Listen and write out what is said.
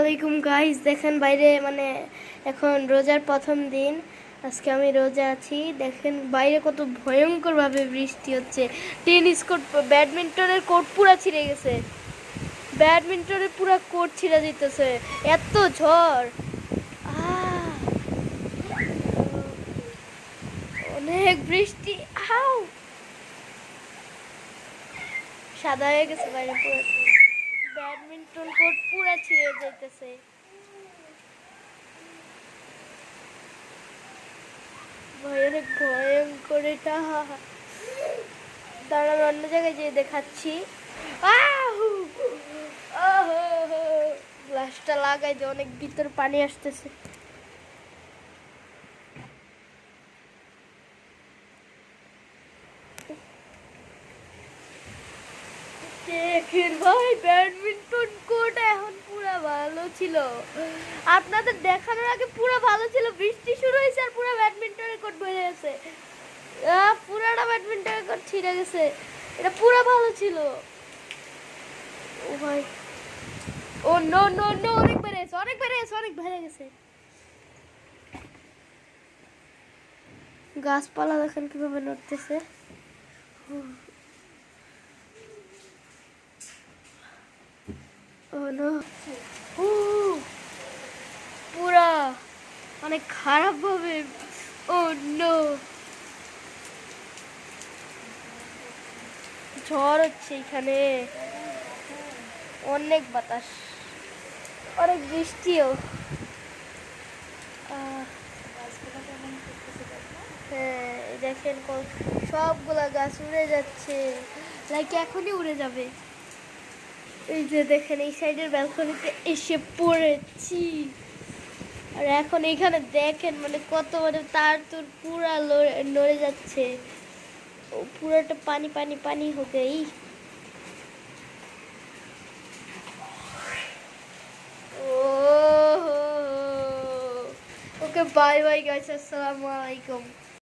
আলাইকুম গাইস, দেখেন বাইরে মানে এখন রোজার প্রথম দিন। আজকে আমি রোজা আছি। দেখেন বাইরে কত ভয়ঙ্কর ভাবে বৃষ্টি হচ্ছে। টেনিস কোর্ট, ব্যাডমিন্টনের কোর্ট পুরা ছিঁড়ে গেছে। ব্যাডমিন্টনের পুরা কোর্ট ছিঁড়ে যেতেছে, এত ঝড়। অনেক বৃষ্টি। আউ, সাদা হয়ে গেছে বাইরে পুরো। ব্যাডমিন্টন কোর্ট পুরা ছিঁড়ে যাইতেছে। অনেক ভয়ঙ্কর এটা। দাঁড়ান, অন্য জায়গায় যেয়ে দেখাচ্ছি। গ্লাসটা লাগাই যে অনেক ভিতর পানি আসতেছে। দেখেন ভাই, ব্যাডমিন্টন কোর্ট এখন পুরো ভালো ছিল। আপনাদের দেখানোর আগে পুরো ভালো ছিল, বৃষ্টি শুরু হয়েছে আর পুরো ব্যাডমিন্টনের কোর্ট ভরে গেছে। পুরাটা ব্যাডমিন্টনের কোর্ট ছিঁড়ে গেছে। এটা পুরো ভালো ছিল। ও ভাই, ও নো নো নো, অনেক বেড়ে গেছে, অনেক বেড়ে গেছে, অনেক বেড়ে গেছে। গাছপালা দেখেন কিভাবে নড়তেছে। ও নো, পুরা অনেক খারাপ ভাবে। ও নো, ঝড় হচ্ছে এখানে, অনেক বাতাস, অনেক বৃষ্টিও। হ্যাঁ দেখেন, সবগুলা গাছ উড়ে যাচ্ছে, লাইক এখনই উড়ে যাবে। এই যে দেখেন, এই সাইডের ব্যালকনিতে এসে পড়েছি। আর এখন এখানে দেখেন মানে কত মানে তার তোর পুরা নড়ে যাচ্ছে। ও পুরাটা পানি পানি পানি হো গই। ও ওকে, বাই বাই গাইস, আসসালামু আলাইকুম।